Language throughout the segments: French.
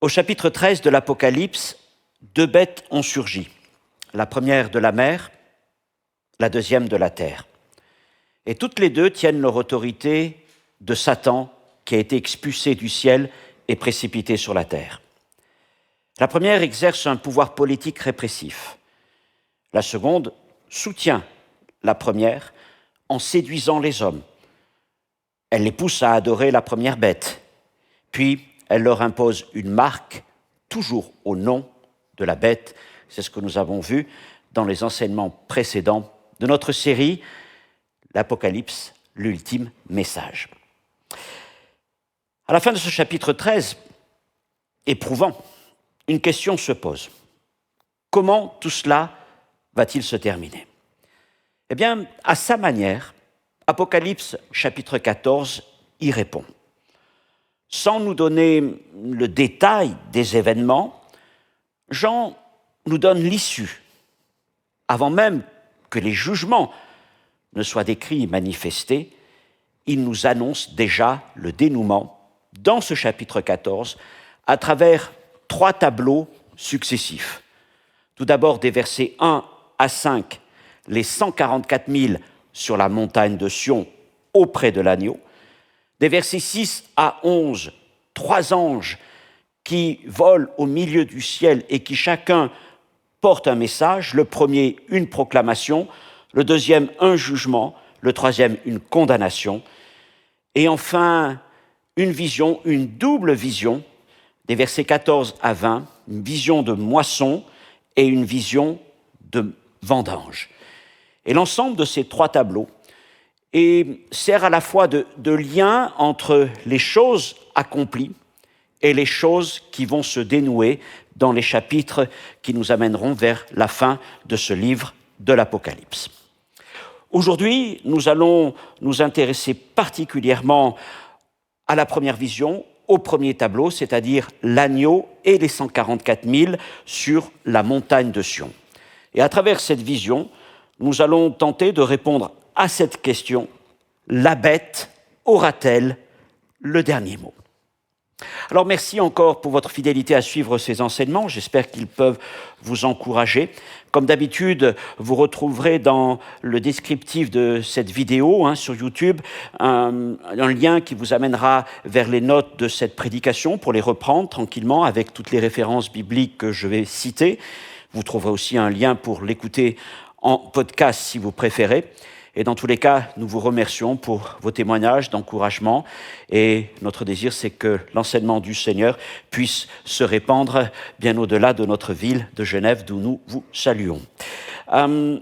Au chapitre 13 de l'Apocalypse, deux bêtes ont surgi. La première de la mer, la deuxième de la terre. Et toutes les deux tiennent leur autorité de Satan qui a été expulsé du ciel et précipité sur la terre. La première exerce un pouvoir politique répressif. La seconde soutient la première en séduisant les hommes. Elle les pousse à adorer la première bête. Puis, elle leur impose une marque, toujours au nom de la bête. C'est ce que nous avons vu dans les enseignements précédents de notre série, l'Apocalypse, l'ultime message. À la fin de ce chapitre 13, éprouvant, une question se pose. Comment tout cela va-t-il se terminer? Eh bien, à sa manière, Apocalypse chapitre 14 y répond. Sans nous donner le détail des événements, Jean nous donne l'issue, avant même que les jugements ne soient décrits et manifestés. Il nous annonce déjà le dénouement dans ce chapitre 14 à travers 3 tableaux successifs. Tout d'abord, des versets 1 à 5, les 144 000 sur la montagne de Sion auprès de l'agneau. Des versets 6 à 11, 3 anges qui volent au milieu du ciel et qui chacun porte un message. Le premier, une proclamation. Le deuxième, un jugement. Le troisième, une condamnation. Et enfin, une vision, une double vision, des versets 14 à 20, une vision de moisson et une vision de vendange. Et l'ensemble de ces 3 tableaux sert à la fois de lien entre les choses accomplies et les choses qui vont se dénouer dans les chapitres qui nous amèneront vers la fin de ce livre de l'Apocalypse. Aujourd'hui, nous allons nous intéresser particulièrement à la première vision, au premier tableau, c'est-à-dire l'agneau et les 144 000 sur la montagne de Sion. Et à travers cette vision, nous allons tenter de répondre à cette question, la bête aura-t-elle le dernier mot? Alors merci encore pour votre fidélité à suivre ces enseignements, j'espère qu'ils peuvent vous encourager. Comme d'habitude, vous retrouverez dans le descriptif de cette vidéo sur YouTube un lien qui vous amènera vers les notes de cette prédication pour les reprendre tranquillement avec toutes les références bibliques que je vais citer. Vous trouverez aussi un lien pour l'écouter en podcast si vous préférez. Et dans tous les cas, nous vous remercions pour vos témoignages d'encouragement et notre désir, c'est que l'enseignement du Seigneur puisse se répandre bien au-delà de notre ville de Genève, d'où nous vous saluons. Nous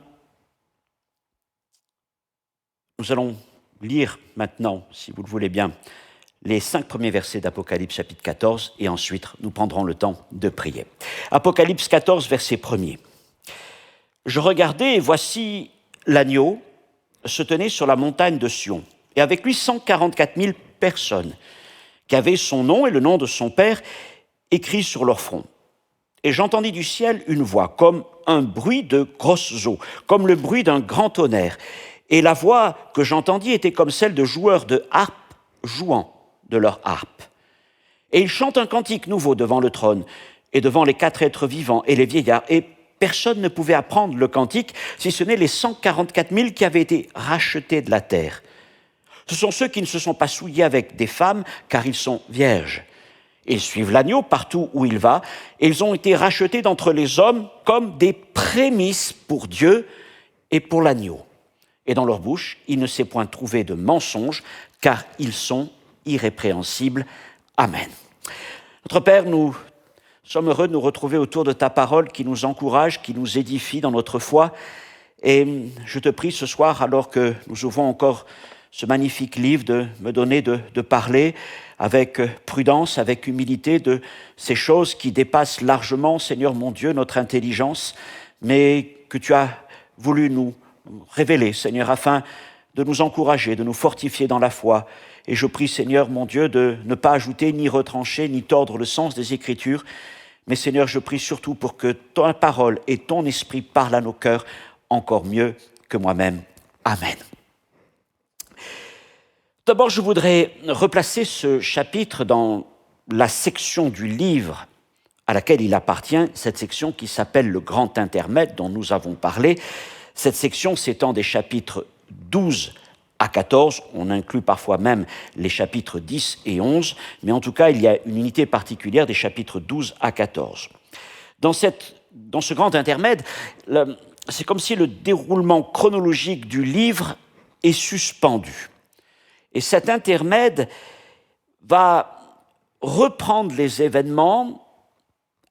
allons lire maintenant, si vous le voulez bien, les 5 premiers versets d'Apocalypse chapitre 14 et ensuite nous prendrons le temps de prier. Apocalypse 14, verset 1er. Je regardais et voici l'agneau se tenait sur la montagne de Sion, et avec lui 144 000 personnes qui avaient son nom et le nom de son père écrits sur leur front. Et j'entendis du ciel une voix, comme un bruit de grosses eaux, comme le bruit d'un grand tonnerre. Et la voix que j'entendis était comme celle de joueurs de harpe jouant de leur harpe. Et ils chantent un cantique nouveau devant le trône, et devant les 4 êtres vivants et les vieillards, et personne ne pouvait apprendre le cantique, si ce n'est les 144 000 qui avaient été rachetés de la terre. Ce sont ceux qui ne se sont pas souillés avec des femmes, car ils sont vierges. Ils suivent l'agneau partout où il va, et ils ont été rachetés d'entre les hommes comme des prémices pour Dieu et pour l'agneau. Et dans leur bouche, il ne s'est point trouvé de mensonge, car ils sont irrépréhensibles. Amen. Notre Père, nous sommes heureux de nous retrouver autour de ta parole qui nous encourage, qui nous édifie dans notre foi. Et je te prie ce soir, alors que nous ouvrons encore ce magnifique livre, de me donner de parler avec prudence, avec humilité de ces choses qui dépassent largement, Seigneur mon Dieu, notre intelligence, mais que tu as voulu nous révéler, Seigneur, afin de nous encourager, de nous fortifier dans la foi. Et je prie, Seigneur mon Dieu, de ne pas ajouter, ni retrancher, ni tordre le sens des Écritures. Mais Seigneur, je prie surtout pour que ta parole et ton esprit parlent à nos cœurs encore mieux que moi-même. Amen. D'abord, je voudrais replacer ce chapitre dans la section du livre à laquelle il appartient, cette section qui s'appelle le Grand Intermède, dont nous avons parlé. Cette section s'étend des chapitres 12 à 14, on inclut parfois même les chapitres 10 et 11, mais en tout cas, il y a une unité particulière des chapitres 12 à 14. Dans ce Grand Intermède, c'est comme si le déroulement chronologique du livre est suspendu. Et cet intermède va reprendre les événements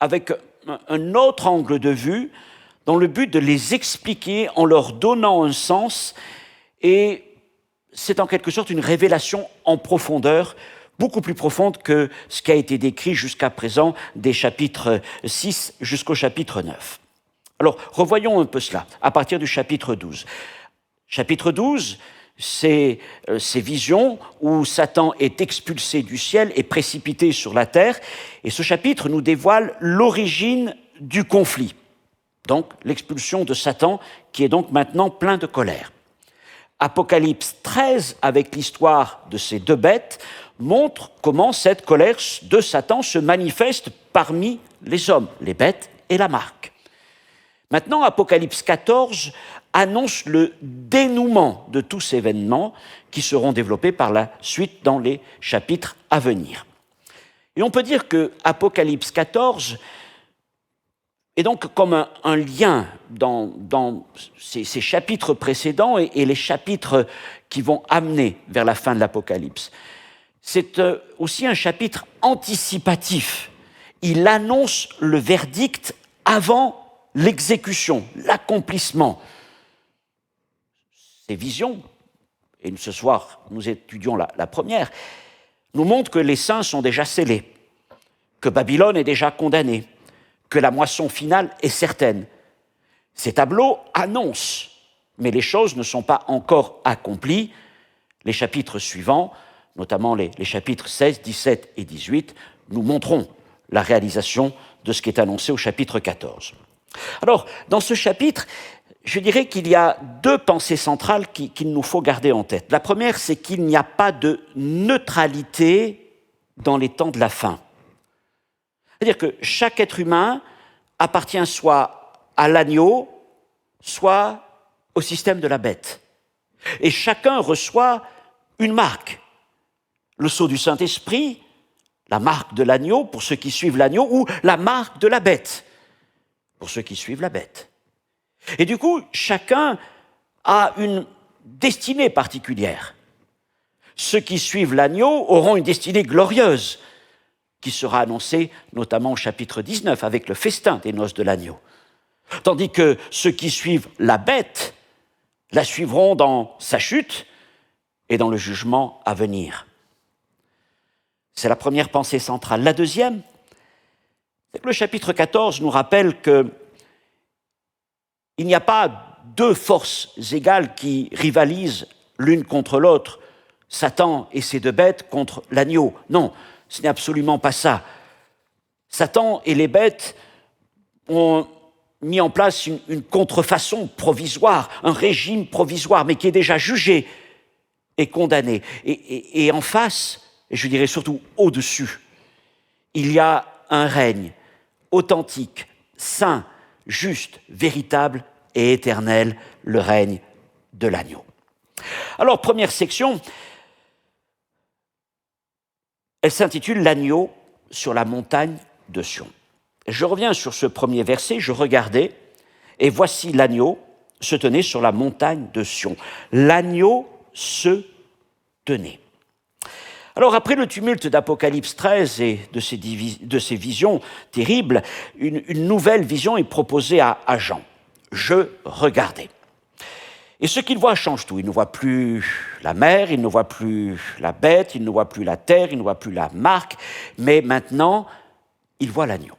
avec un autre angle de vue, dans le but de les expliquer en leur donnant un sens, et c'est en quelque sorte une révélation en profondeur, beaucoup plus profonde que ce qui a été décrit jusqu'à présent des chapitres 6 jusqu'au chapitre 9. Alors, revoyons un peu cela, à partir du chapitre 12. Chapitre 12, c'est ces visions où Satan est expulsé du ciel et précipité sur la terre. Et ce chapitre nous dévoile l'origine du conflit. Donc, l'expulsion de Satan, qui est donc maintenant plein de colère. Apocalypse 13, avec l'histoire de ces deux bêtes, montre comment cette colère de Satan se manifeste parmi les hommes, les bêtes et la marque. Maintenant, Apocalypse 14 annonce le dénouement de tous ces événements qui seront développés par la suite dans les chapitres à venir. Et on peut dire que Apocalypse 14 est donc comme un lien dans ces chapitres précédents et les chapitres qui vont amener vers la fin de l'Apocalypse. C'est aussi un chapitre anticipatif. Il annonce le verdict avant l'exécution, l'accomplissement. Ces visions, et ce soir nous étudions la première, nous montrent que les saints sont déjà scellés, que Babylone est déjà condamnée, que la moisson finale est certaine. Ces tableaux annoncent, mais les choses ne sont pas encore accomplies. Les chapitres suivants, notamment les chapitres 16, 17 et 18, nous montreront la réalisation de ce qui est annoncé au chapitre 14. Alors, dans ce chapitre, je dirais qu'il y a deux pensées centrales qu'il nous faut garder en tête. La première, c'est qu'il n'y a pas de neutralité dans les temps de la fin. C'est-à-dire que chaque être humain appartient soit à l'agneau, soit au système de la bête. Et chacun reçoit une marque. Le sceau du Saint-Esprit, la marque de l'agneau pour ceux qui suivent l'agneau, ou la marque de la bête pour ceux qui suivent la bête. Et du coup, chacun a une destinée particulière. Ceux qui suivent l'agneau auront une destinée glorieuse, qui sera annoncée notamment au chapitre 19, avec le festin des noces de l'agneau. Tandis que ceux qui suivent la bête la suivront dans sa chute et dans le jugement à venir. C'est la première pensée centrale. La deuxième, c'est que le chapitre 14 nous rappelle qu'il n'y a pas deux forces égales qui rivalisent l'une contre l'autre, Satan et ses deux bêtes contre l'agneau. Non, ce n'est absolument pas ça. Satan et les bêtes ont mis en place une contrefaçon provisoire, un régime provisoire, mais qui est déjà jugé et condamné. Et en face, et je dirais surtout au-dessus, il y a un règne authentique, saint, juste, véritable et éternel, le règne de l'agneau. Alors, première section, elle s'intitule « L'agneau sur la montagne de Sion ». Je reviens sur ce premier verset, je regardais, et voici l'agneau se tenait sur la montagne de Sion. L'agneau se tenait. Alors, après le tumulte d'Apocalypse 13 et de ces visions terribles, une nouvelle vision est proposée à Jean. Je regardais. Et ce qu'il voit change tout. Il ne voit plus la mer, il ne voit plus la bête, il ne voit plus la terre, il ne voit plus la marque, mais maintenant, il voit l'agneau.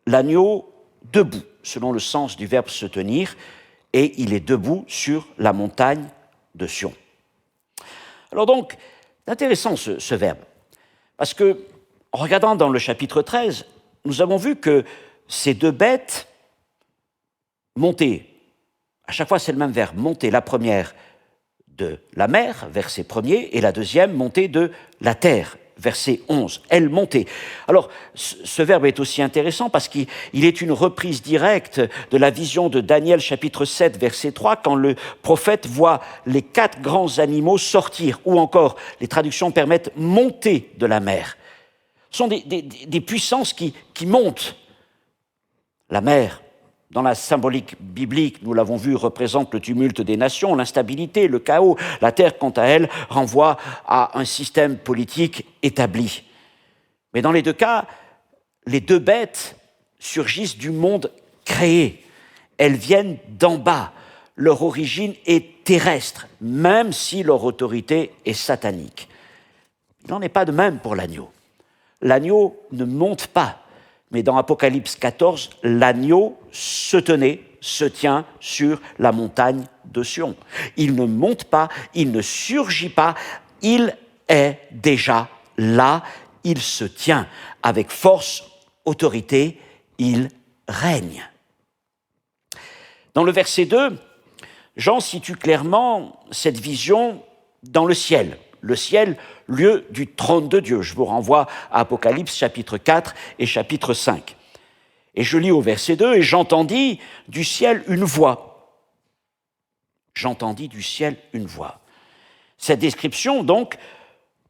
L'agneau debout, selon le sens du verbe se tenir, et il est debout sur la montagne de Sion. Alors donc, c'est intéressant ce verbe, parce que, en regardant dans le chapitre 13, nous avons vu que ces deux bêtes montaient, à chaque fois c'est le même verbe, monter, la première de la mer, verset 1er, et la deuxième, monter de la terre, verset 11. Elle montait. Alors, ce verbe est aussi intéressant parce qu'il est une reprise directe de la vision de Daniel chapitre 7, verset 3, quand le prophète voit les 4 grands animaux sortir, ou encore, les traductions permettent monter de la mer. Ce sont des puissances qui montent. La mer, dans la symbolique biblique, nous l'avons vu, représente le tumulte des nations, l'instabilité, le chaos. La terre, quant à elle, renvoie à un système politique établi. Mais dans les 2 cas, les 2 bêtes surgissent du monde créé. Elles viennent d'en bas. Leur origine est terrestre, même si leur autorité est satanique. Il n'en est pas de même pour l'agneau. L'agneau ne monte pas. Mais dans Apocalypse 14, l'agneau se tient sur la montagne de Sion. Il ne monte pas, il ne surgit pas, il est déjà là, il se tient avec force, autorité, il règne. Dans le verset 2, Jean situe clairement cette vision dans le ciel. Le ciel, lieu du trône de Dieu. Je vous renvoie à Apocalypse chapitre 4 et chapitre 5. Et je lis au verset 2, « Et j'entendis du ciel une voix. » J'entendis du ciel une voix. Cette description, donc,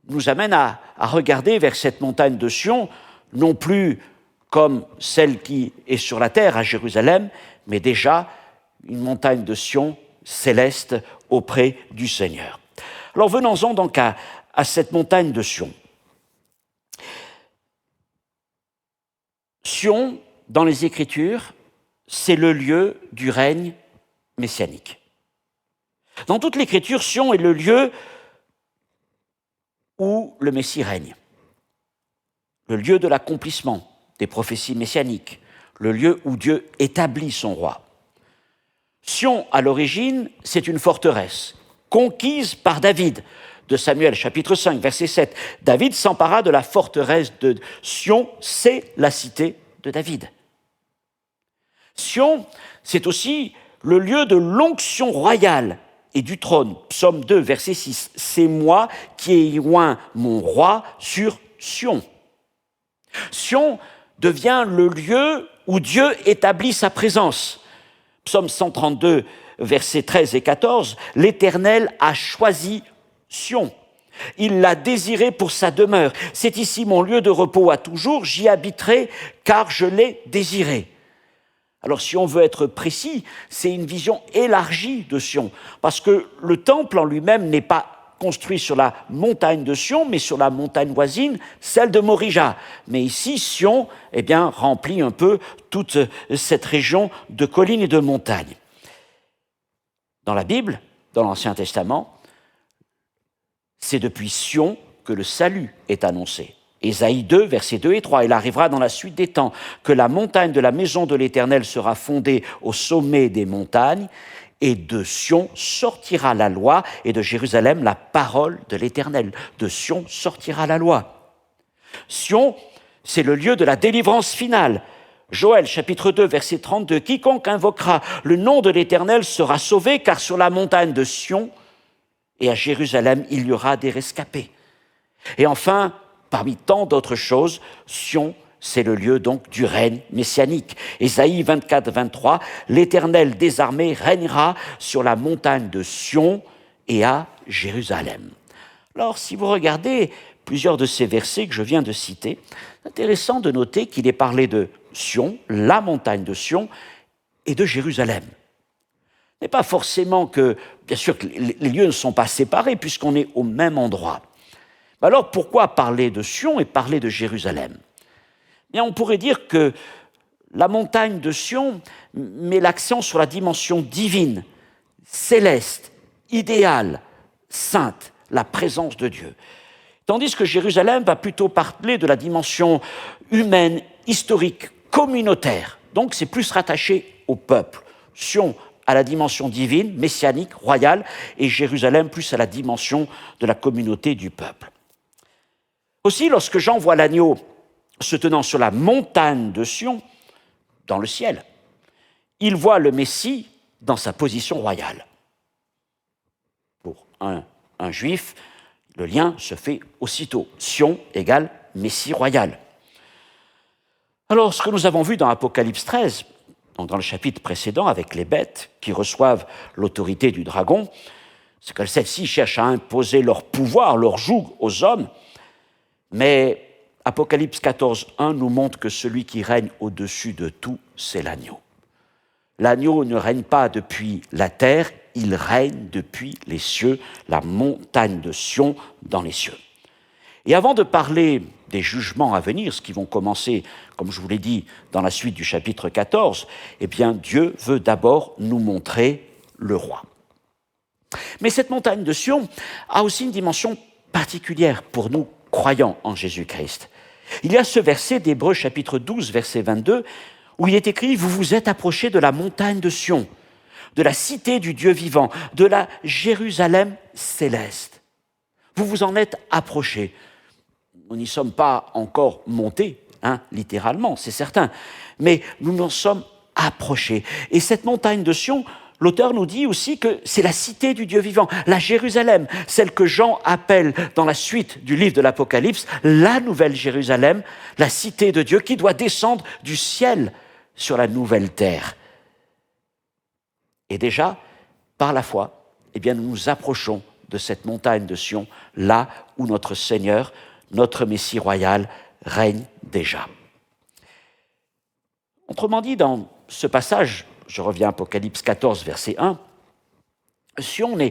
nous amène à regarder vers cette montagne de Sion, non plus comme celle qui est sur la terre à Jérusalem, mais déjà une montagne de Sion céleste auprès du Seigneur. Alors venons-en donc à cette montagne de Sion. Sion, dans les Écritures, c'est le lieu du règne messianique. Dans toute l'Écriture, Sion est le lieu où le Messie règne, le lieu de l'accomplissement des prophéties messianiques, le lieu où Dieu établit son roi. Sion, à l'origine, c'est une forteresse conquise par David. De Samuel, chapitre 5, verset 7. David s'empara de la forteresse de Sion, c'est la cité de David. Sion, c'est aussi le lieu de l'onction royale et du trône. Psaume 2, verset 6. C'est moi qui ai oint mon roi sur Sion. Sion devient le lieu où Dieu établit sa présence. Psaume 132, versets 13 et 14, « L'Éternel a choisi Sion. Il l'a désiré pour sa demeure. C'est ici mon lieu de repos à toujours. J'y habiterai car je l'ai désiré. » Alors si on veut être précis, c'est une vision élargie de Sion, parce que le temple en lui-même n'est pas construit sur la montagne de Sion, mais sur la montagne voisine, celle de Morija. Mais ici, Sion, remplit un peu toute cette région de collines et de montagnes. Dans la Bible, dans l'Ancien Testament, c'est depuis Sion que le salut est annoncé. Ésaïe 2, versets 2 et 3. « Il arrivera dans la suite des temps que la montagne de la maison de l'Éternel sera fondée au sommet des montagnes, et de Sion sortira la loi, et de Jérusalem la parole de l'Éternel. De Sion sortira la loi. » Sion, c'est le lieu de la délivrance finale. Joël, chapitre 2, verset 32, « Quiconque invoquera le nom de l'Éternel sera sauvé, car sur la montagne de Sion et à Jérusalem, il y aura des rescapés. » Et enfin, parmi tant d'autres choses, Sion, c'est le lieu donc du règne messianique. Ésaïe 24, 23, « L'Éternel des armées régnera sur la montagne de Sion et à Jérusalem. » Alors, si vous regardez plusieurs de ces versets que je viens de citer, c'est intéressant de noter qu'il est parlé de Sion, la montagne de Sion, et de Jérusalem. Ce n'est pas forcément que, bien sûr, que les lieux ne sont pas séparés puisqu'on est au même endroit. Alors pourquoi parler de Sion et parler de Jérusalem ? Bien, on pourrait dire que la montagne de Sion met l'accent sur la dimension divine, céleste, idéale, sainte, la présence de Dieu. Tandis que Jérusalem va plutôt parler de la dimension humaine, historique, communautaire. Donc c'est plus rattaché au peuple. Sion à la dimension divine, messianique, royale, et Jérusalem plus à la dimension de la communauté du peuple. Aussi, lorsque Jean voit l'agneau se tenant sur la montagne de Sion, dans le ciel, il voit le Messie dans sa position royale. Pour un juif, Le lien se fait aussitôt. Sion égale Messie royal. Alors, ce que nous avons vu dans Apocalypse 13, donc dans le chapitre précédent, avec les bêtes qui reçoivent l'autorité du dragon, c'est que celles-ci cherchent à imposer leur pouvoir, leur joug aux hommes, mais Apocalypse 14, 1 nous montre que celui qui règne au-dessus de tout, c'est l'agneau. L'agneau ne règne pas depuis la terre, il règne depuis les cieux, la montagne de Sion dans les cieux. Et avant de parler des jugements à venir, ce qui vont commencer, comme je vous l'ai dit, dans la suite du chapitre 14, eh bien Dieu veut d'abord nous montrer le roi. Mais cette montagne de Sion a aussi une dimension particulière pour nous croyants en Jésus-Christ. Il y a ce verset d'Hébreux chapitre 12, verset 22, où il est écrit « Vous vous êtes approchés de la montagne de Sion, de la cité du Dieu vivant, de la Jérusalem céleste. Vous vous en êtes approchés. » Nous n'y sommes pas encore montés, littéralement, c'est certain, mais nous nous en sommes approchés. Et cette montagne de Sion, l'auteur nous dit aussi que c'est la cité du Dieu vivant, la Jérusalem, celle que Jean appelle dans la suite du livre de l'Apocalypse, la nouvelle Jérusalem, la cité de Dieu qui doit descendre du ciel sur la nouvelle terre. Et déjà, par la foi, eh bien, nous nous approchons de cette montagne de Sion, là où notre Seigneur, notre Messie royal, règne déjà. Autrement dit, dans ce passage, je reviens à Apocalypse 14, verset 1, Sion ne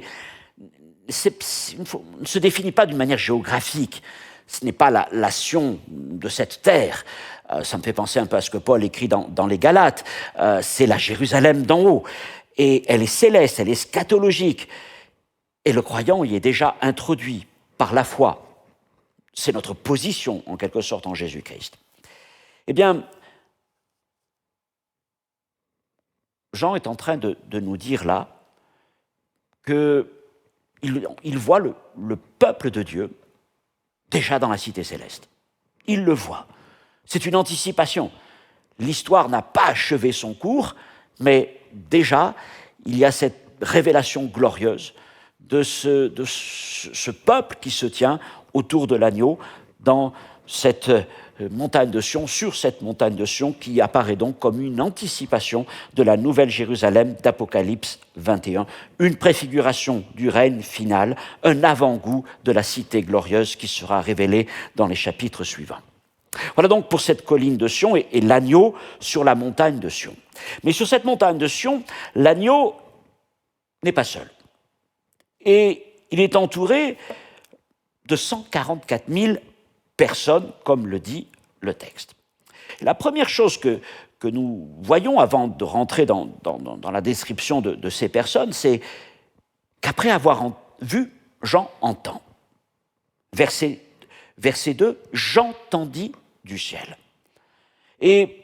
se définit pas d'une manière géographique. Ce n'est pas la Sion de cette terre. Ça me fait penser un peu à ce que Paul écrit dans les Galates. C'est la Jérusalem d'en haut. Et elle est céleste, elle est scatologique. Et le croyant y est déjà introduit par la foi. C'est notre position, en quelque sorte, en Jésus-Christ. Eh bien, Jean est en train de nous dire là qu'il voit le peuple de Dieu déjà dans la cité céleste. Il le voit. C'est une anticipation. L'histoire n'a pas achevé son cours, mais déjà, il y a cette révélation glorieuse de ce peuple qui se tient autour de l'agneau dans cette montagne de Sion, sur cette montagne de Sion qui apparaît donc comme une anticipation de la nouvelle Jérusalem d'Apocalypse 21, une préfiguration du règne final, un avant-goût de la cité glorieuse qui sera révélée dans les chapitres suivants. Voilà donc pour cette colline de Sion et l'agneau sur la montagne de Sion. Mais sur cette montagne de Sion, l'agneau n'est pas seul. Et il est entouré de 144 000 personnes, comme le dit le texte. La première chose que nous voyons avant de rentrer dans la description de ces personnes, c'est qu'après avoir vu, Jean entend. Verset 2, j'entendis du ciel. Et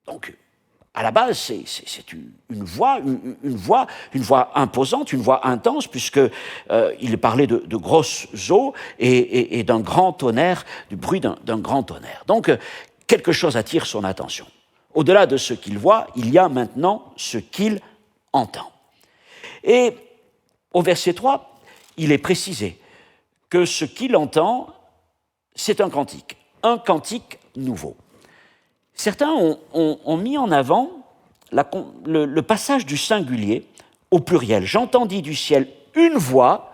donc, à la base, c'est une voix imposante, une voix intense, puisqu'il parlait de grosses eaux et d'un grand tonnerre, du bruit d'un grand tonnerre. Donc, quelque chose attire son attention. Au-delà de ce qu'il voit, il y a maintenant ce qu'il entend. Et au verset 3, il est précisé que ce qu'il entend, c'est un cantique nouveau. Certains ont mis en avant le passage du singulier au pluriel. J'entendis du ciel une voix,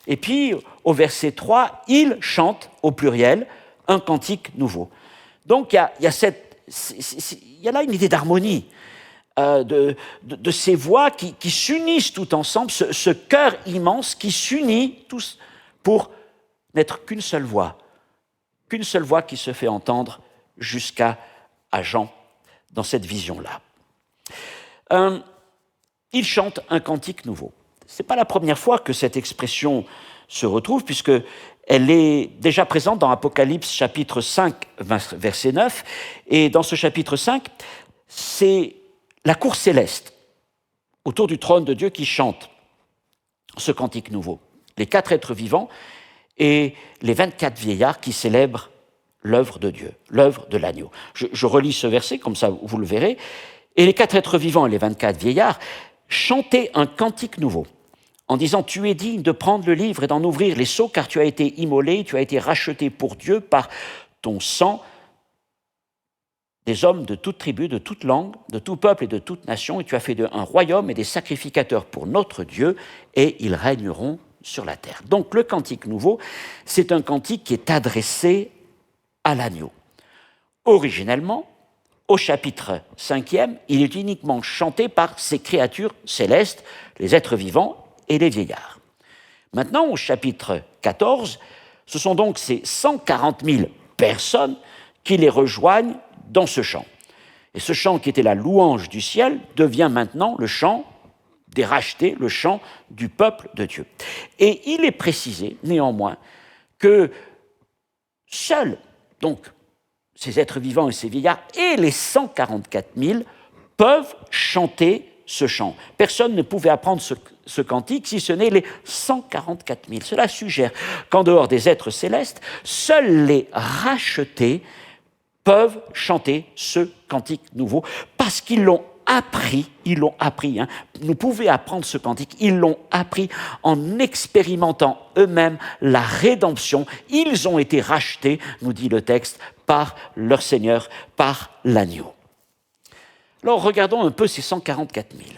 et puis au verset 3, il chante au pluriel un cantique nouveau. Donc il y a là une idée d'harmonie, de ces voix qui s'unissent tout ensemble, ce chœur immense qui s'unit tous pour n'être qu'une seule voix qui se fait entendre jusqu'à Jean dans cette vision-là. Il chante un cantique nouveau. Ce n'est pas la première fois que cette expression se retrouve, puisqu'elle est déjà présente dans Apocalypse chapitre 5, verset 9. Et dans ce chapitre 5, c'est la cour céleste, autour du trône de Dieu, qui chante ce cantique nouveau. Les 4 êtres vivants et les 24 vieillards qui célèbrent l'œuvre de Dieu, l'œuvre de l'agneau. Je relis ce verset, comme ça vous le verrez. Et les 4 êtres vivants et les 24 vieillards chantaient un cantique nouveau en disant « Tu es digne de prendre le livre et d'en ouvrir les sceaux, car tu as été immolé, tu as été racheté pour Dieu par ton sang, des hommes de toute tribu, de toute langue, de tout peuple et de toute nation, et tu as fait d'eux un royaume et des sacrificateurs pour notre Dieu, et ils régneront sur la terre. » Donc le cantique nouveau, c'est un cantique qui est adressé à l'agneau. Originellement, au chapitre 5e, il est uniquement chanté par ces créatures célestes, les êtres vivants et les vieillards. Maintenant, au chapitre 14, ce sont donc ces 140 000 personnes qui les rejoignent dans ce chant. Et ce chant qui était la louange du ciel devient maintenant le chant des rachetés, le chant du peuple de Dieu. Et il est précisé, néanmoins, que seuls, donc, ces êtres vivants et ces vieillards et les 144 000 peuvent chanter ce chant. Personne ne pouvait apprendre ce cantique si ce n'est les 144 000. Cela suggère qu'en dehors des êtres célestes, seuls les rachetés peuvent chanter ce cantique nouveau parce qu'ils l'ont appris, Nous pouvions apprendre ce cantique, ils l'ont appris en expérimentant eux-mêmes la rédemption. Ils ont été rachetés, nous dit le texte, par leur Seigneur, par l'agneau. Alors regardons un peu ces 144 000.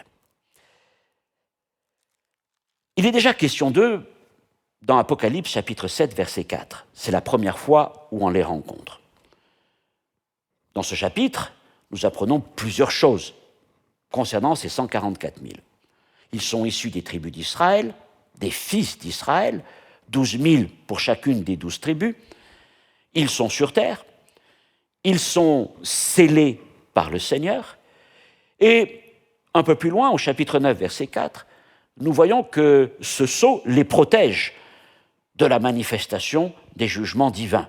Il est déjà question d'eux dans Apocalypse chapitre 7, verset 4. C'est la première fois où on les rencontre. Dans ce chapitre, nous apprenons plusieurs choses concernant ces 144 000. Ils sont issus des tribus d'Israël, des fils d'Israël, 12 000 pour chacune des 12 tribus. Ils sont sur terre, ils sont scellés par le Seigneur. Et un peu plus loin, au chapitre 9, verset 4, nous voyons que ce sceau les protège de la manifestation des jugements divins.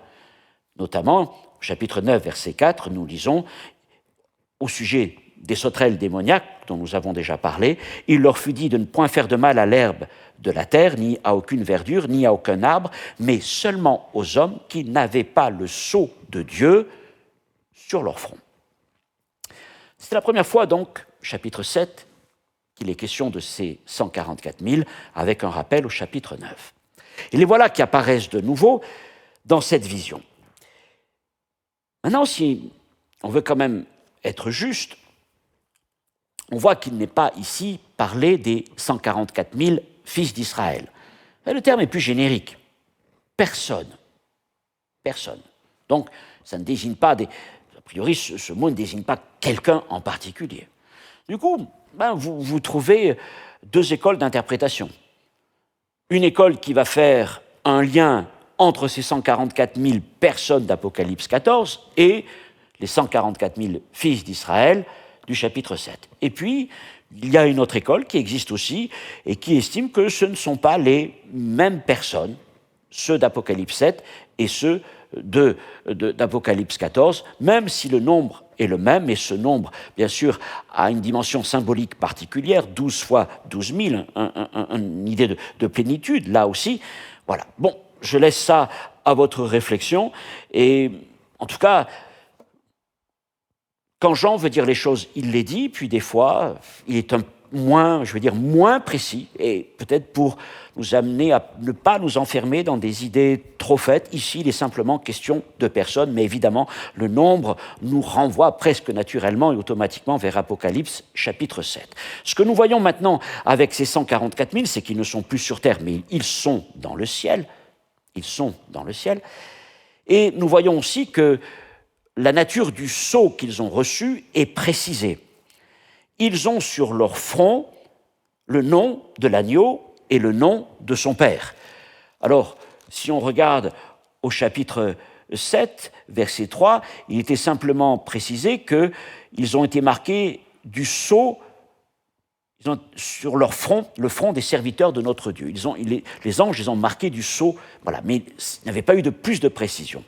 Notamment, au chapitre 9, verset 4, nous lisons au sujet des sauterelles démoniaques, dont nous avons déjà parlé, il leur fut dit de ne point faire de mal à l'herbe de la terre, ni à aucune verdure, ni à aucun arbre, mais seulement aux hommes qui n'avaient pas le sceau de Dieu sur leur front. C'est la première fois, donc, chapitre 7, qu'il est question de ces 144 000, avec un rappel au chapitre 9. Et les voilà qui apparaissent de nouveau dans cette vision. Maintenant, si on veut quand même être juste, on voit qu'il n'est pas ici parlé des 144 000 fils d'Israël. Le terme est plus générique. Personne. Personne. Donc, ça ne désigne pas a priori, ce mot ne désigne pas quelqu'un en particulier. Du coup, vous trouvez deux écoles d'interprétation. Une école qui va faire un lien entre ces 144 000 personnes d'Apocalypse 14 et les 144 000 fils d'Israël du chapitre 7. Et puis, il y a une autre école qui existe aussi et qui estime que ce ne sont pas les mêmes personnes, ceux d'Apocalypse 7 et ceux d'Apocalypse 14, même si le nombre est le même, et ce nombre, bien sûr, a une dimension symbolique particulière, 12 fois 12 000, une idée de plénitude, là aussi. Voilà. Bon, je laisse ça à votre réflexion, et en tout cas, quand Jean veut dire les choses, il les dit, puis des fois, il est moins précis, et peut-être pour nous amener à ne pas nous enfermer dans des idées trop faites. Ici, il est simplement question de personnes, mais évidemment, le nombre nous renvoie presque naturellement et automatiquement vers Apocalypse chapitre 7. Ce que nous voyons maintenant avec ces 144 000, c'est qu'ils ne sont plus sur terre, mais ils sont dans le ciel. Ils sont dans le ciel. Et nous voyons aussi que la nature du sceau qu'ils ont reçu est précisée. Ils ont sur leur front le nom de l'agneau et le nom de son père. Alors, si on regarde au chapitre 7, verset 3, il était simplement précisé qu'ils ont été marqués du sceau sur leur front, le front des serviteurs de notre Dieu. Les anges les ont marqués du sceau, voilà, mais il n'y avait pas eu de plus de précision.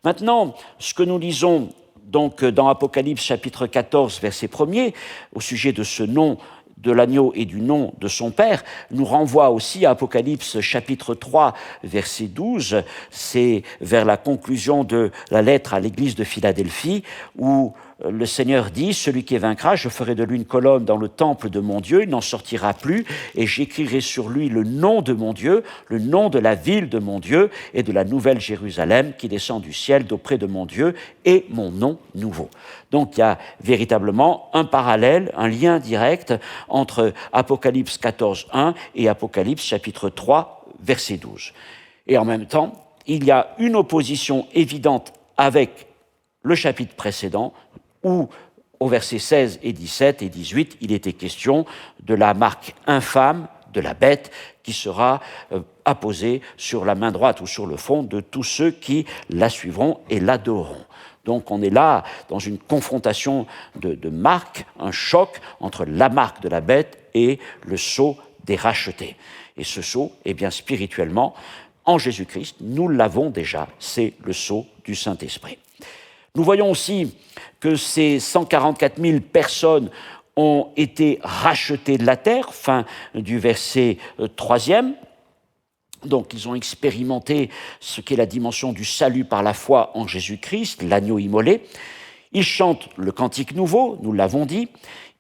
Maintenant, ce que nous lisons donc dans Apocalypse chapitre 14, verset 1er, au sujet de ce nom de l'agneau et du nom de son père, nous renvoie aussi à Apocalypse chapitre 3, verset 12, c'est vers la conclusion de la lettre à l'église de Philadelphie, où le Seigneur dit, celui qui vaincra, je ferai de lui une colonne dans le temple de mon Dieu, il n'en sortira plus, et j'écrirai sur lui le nom de mon Dieu, le nom de la ville de mon Dieu, et de la nouvelle Jérusalem qui descend du ciel d'auprès de mon Dieu, et mon nom nouveau. Donc il y a véritablement un parallèle, un lien direct entre Apocalypse 14, 1 et Apocalypse chapitre 3, verset 12. Et en même temps, il y a une opposition évidente avec le chapitre précédent, où au verset 16 et 17 et 18, il était question de la marque infâme de la bête qui sera apposée sur la main droite ou sur le front de tous ceux qui la suivront et l'adoreront. Donc on est là dans une confrontation de marques, un choc entre la marque de la bête et le sceau des rachetés. Et ce sceau, eh bien spirituellement, en Jésus-Christ, nous l'avons déjà, c'est le sceau du Saint-Esprit. Nous voyons aussi que ces 144 000 personnes ont été rachetées de la terre, fin du verset 3e. Donc ils ont expérimenté ce qu'est la dimension du salut par la foi en Jésus-Christ, l'agneau immolé. Ils chantent le cantique nouveau, nous l'avons dit.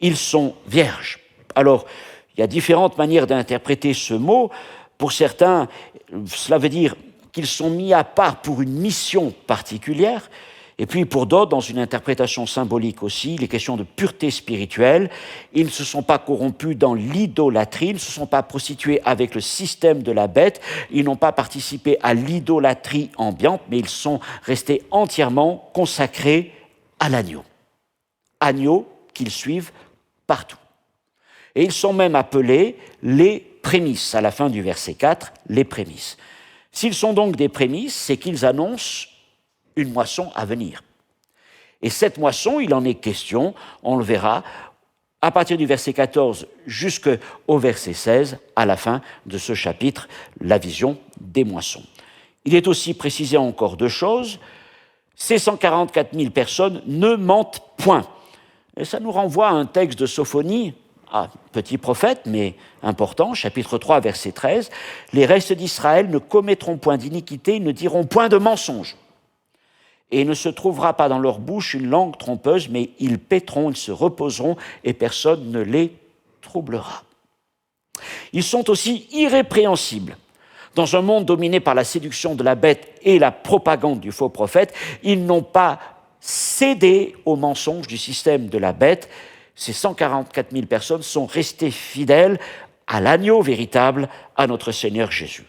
Ils sont vierges. Alors, il y a différentes manières d'interpréter ce mot. Pour certains, cela veut dire qu'ils sont mis à part pour une mission particulière. Et puis pour d'autres, dans une interprétation symbolique aussi, les questions de pureté spirituelle, ils ne se sont pas corrompus dans l'idolâtrie, ils ne se sont pas prostitués avec le système de la bête, ils n'ont pas participé à l'idolâtrie ambiante, mais ils sont restés entièrement consacrés à l'agneau. Agneau qu'ils suivent partout. Et ils sont même appelés les prémices, à la fin du verset 4, les prémices. S'ils sont donc des prémices, c'est qu'ils annoncent une moisson à venir. Et cette moisson, il en est question, on le verra, à partir du verset 14 jusqu'au verset 16, à la fin de ce chapitre, la vision des moissons. Il est aussi précisé encore deux choses. Ces 144 000 personnes ne mentent point. Et ça nous renvoie à un texte de Sophonie, petit prophète, mais important, chapitre 3, verset 13. « Les restes d'Israël ne commettront point d'iniquité, ils ne diront point de mensonge. Et il ne se trouvera pas dans leur bouche une langue trompeuse, mais ils paîtront, ils se reposeront, et personne ne les troublera. » Ils sont aussi irrépréhensibles. Dans un monde dominé par la séduction de la bête et la propagande du faux prophète, ils n'ont pas cédé aux mensonges du système de la bête. Ces 144 000 personnes sont restées fidèles à l'agneau véritable, à notre Seigneur Jésus.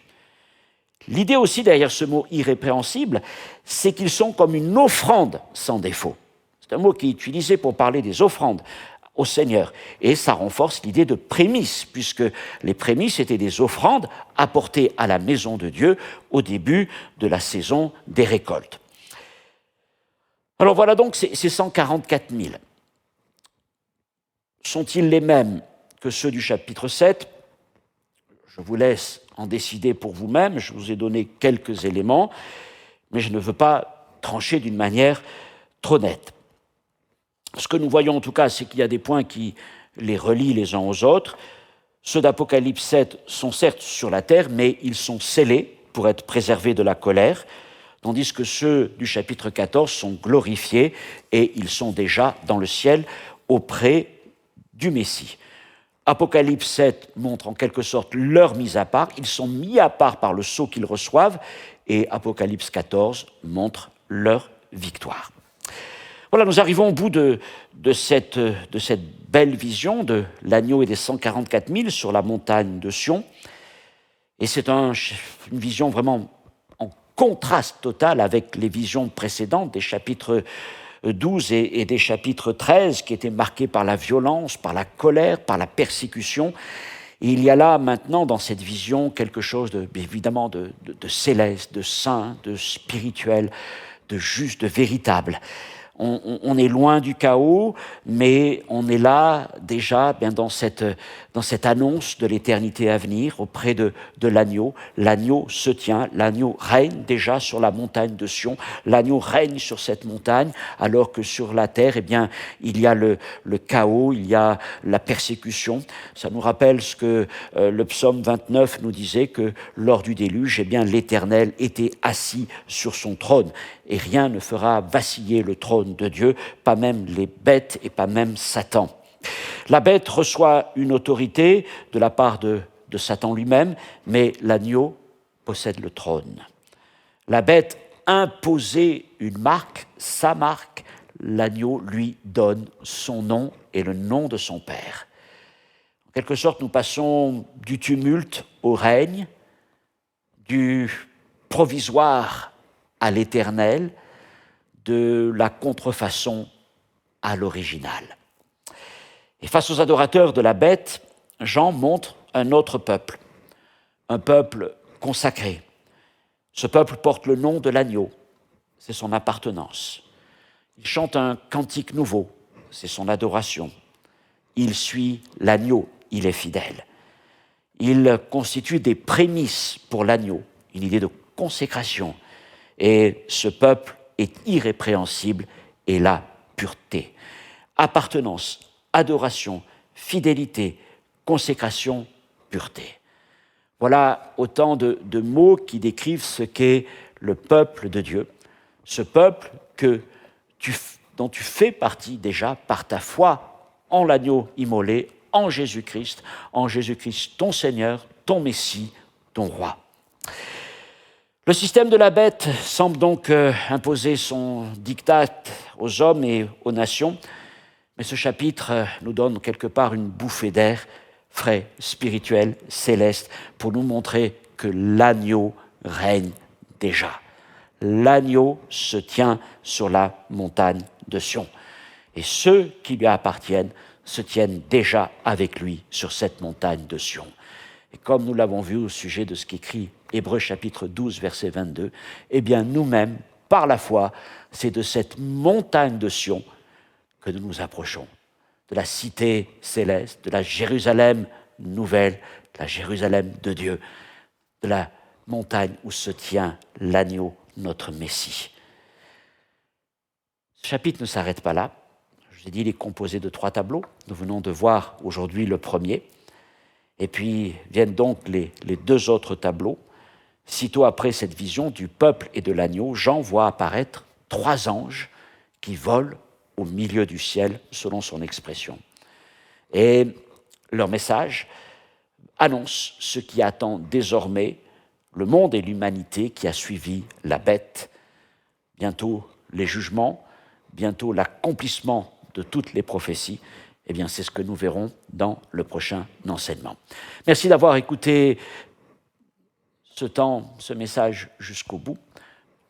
L'idée aussi derrière ce mot irrépréhensible, c'est qu'ils sont comme une offrande sans défaut. C'est un mot qui est utilisé pour parler des offrandes au Seigneur. Et ça renforce l'idée de prémices, puisque les prémices étaient des offrandes apportées à la maison de Dieu au début de la saison des récoltes. Alors voilà donc ces 144 000. Sont-ils les mêmes que ceux du chapitre 7 ? Je vous laisse en décider pour vous-même, je vous ai donné quelques éléments, mais je ne veux pas trancher d'une manière trop nette. Ce que nous voyons en tout cas, c'est qu'il y a des points qui les relient les uns aux autres. Ceux d'Apocalypse 7 sont certes sur la terre, mais ils sont scellés pour être préservés de la colère, tandis que ceux du chapitre 14 sont glorifiés et ils sont déjà dans le ciel auprès du Messie. Apocalypse 7 montre en quelque sorte leur mise à part. Ils sont mis à part par le sceau qu'ils reçoivent et Apocalypse 14 montre leur victoire. Voilà, nous arrivons au bout de cette belle vision de l'agneau et des 144 000 sur la montagne de Sion. Et c'est une vision vraiment en contraste total avec les visions précédentes des chapitres 12 et des chapitres 13 qui étaient marqués par la violence, par la colère, par la persécution. Et il y a là maintenant dans cette vision quelque chose évidemment de céleste, de saint, de spirituel, de juste, de véritable. On est loin du chaos, mais on est là déjà bien dans cette annonce de l'éternité à venir auprès de l'agneau. L'agneau se tient, l'agneau règne déjà sur la montagne de Sion, l'agneau règne sur cette montagne, alors que sur la terre, eh bien, il y a le chaos, il y a la persécution. Ça nous rappelle ce que le psaume 29 nous disait, que lors du déluge, eh bien, l'Éternel était assis sur son trône, et rien ne fera vaciller le trône trône de Dieu, pas même les bêtes et pas même Satan. La bête reçoit une autorité de la part de Satan lui-même, mais l'agneau possède le trône. La bête imposait une marque, sa marque, l'agneau lui donne son nom et le nom de son Père. En quelque sorte, nous passons du tumulte au règne, du provisoire à l'éternel, de la contrefaçon à l'original. Et face aux adorateurs de la bête, Jean montre un autre peuple, un peuple consacré. Ce peuple porte le nom de l'agneau, c'est son appartenance. Il chante un cantique nouveau, c'est son adoration. Il suit l'agneau, il est fidèle. Il constitue des prémices pour l'agneau, une idée de consécration. Et ce peuple est irrépréhensible et la pureté. Appartenance, adoration, fidélité, consécration, pureté. Voilà autant de mots qui décrivent ce qu'est le peuple de Dieu, ce peuple dont tu fais partie déjà par ta foi en l'agneau immolé, en Jésus-Christ ton Seigneur, ton Messie, ton Roi. Le système de la bête semble donc imposer son diktat aux hommes et aux nations, mais ce chapitre nous donne quelque part une bouffée d'air frais, spirituel, céleste, pour nous montrer que l'agneau règne déjà. L'agneau se tient sur la montagne de Sion. Et ceux qui lui appartiennent se tiennent déjà avec lui sur cette montagne de Sion. Et comme nous l'avons vu au sujet de ce qu'écrit Hébreux chapitre 12, verset 22, eh bien nous-mêmes, par la foi, c'est de cette montagne de Sion que nous nous approchons, de la cité céleste, de la Jérusalem nouvelle, la Jérusalem de Dieu, de la montagne où se tient l'agneau, notre Messie. Ce chapitre ne s'arrête pas là. Je vous ai dit, il est composé de 3 tableaux. Nous venons de voir aujourd'hui le premier. Et puis viennent donc les 2 autres tableaux. Sitôt après cette vision du peuple et de l'agneau, Jean voit apparaître 3 anges qui volent au milieu du ciel, selon son expression. Et leur message annonce ce qui attend désormais le monde et l'humanité qui a suivi la bête. Bientôt les jugements, bientôt l'accomplissement de toutes les prophéties. Eh bien, c'est ce que nous verrons dans le prochain enseignement. Merci d'avoir écouté ce message jusqu'au bout.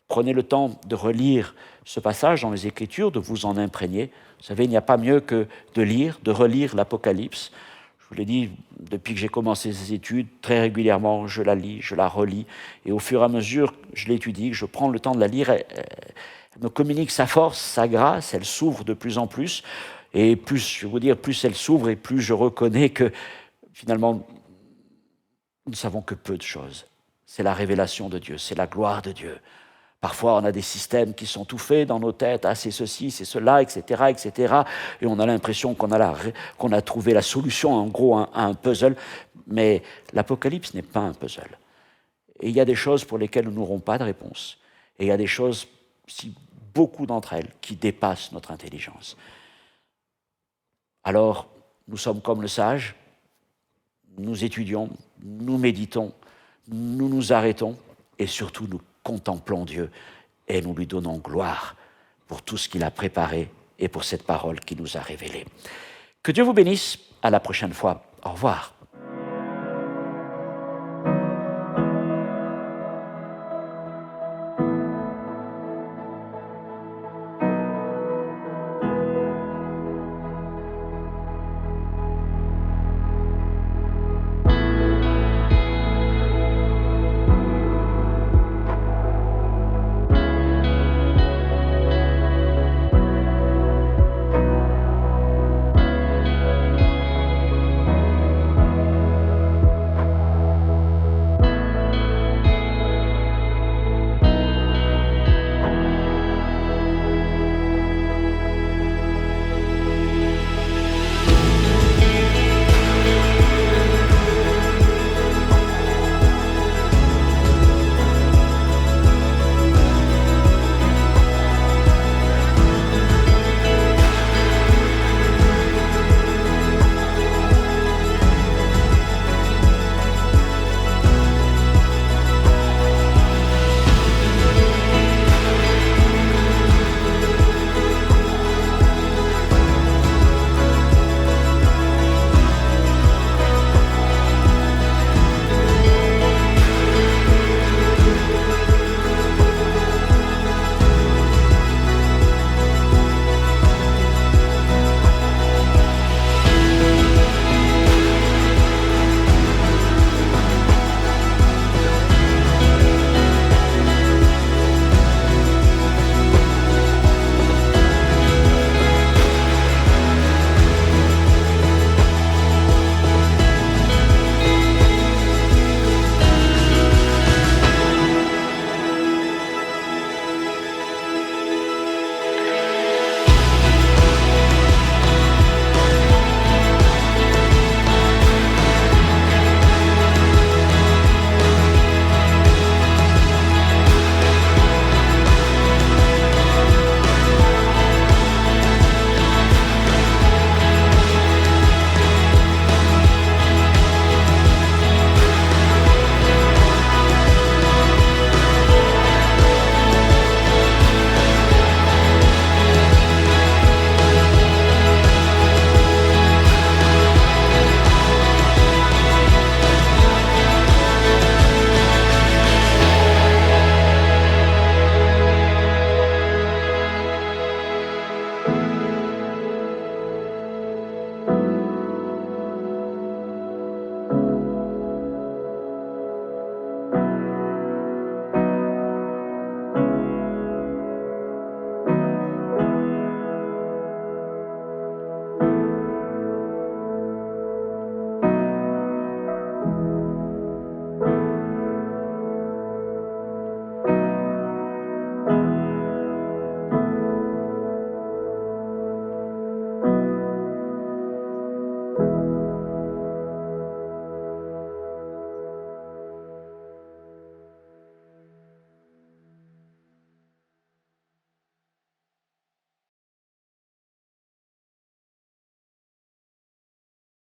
Prenez le temps de relire ce passage dans les Écritures, de vous en imprégner. Vous savez, il n'y a pas mieux que de lire, de relire l'Apocalypse. Je vous l'ai dit, depuis que j'ai commencé ces études, très régulièrement, je la lis, je la relis. Et au fur et à mesure que je l'étudie, que je prends le temps de la lire, elle me communique sa force, sa grâce, elle s'ouvre de plus en plus. Et plus, je vais vous dire, plus elle s'ouvre et plus je reconnais que finalement, nous ne savons que peu de choses. C'est la révélation de Dieu, c'est la gloire de Dieu. Parfois, on a des systèmes qui sont tout faits dans nos têtes, ah, c'est ceci, c'est cela, etc., etc. Et on a l'impression qu'on a trouvé la solution, en gros, à un puzzle. Mais l'Apocalypse n'est pas un puzzle. Et il y a des choses pour lesquelles nous n'aurons pas de réponse. Et il y a des choses, beaucoup d'entre elles, qui dépassent notre intelligence. Alors, nous sommes comme le sage, nous étudions, nous méditons, nous nous arrêtons et surtout nous contemplons Dieu et nous lui donnons gloire pour tout ce qu'il a préparé et pour cette parole qu'il nous a révélée. Que Dieu vous bénisse. À la prochaine fois. Au revoir.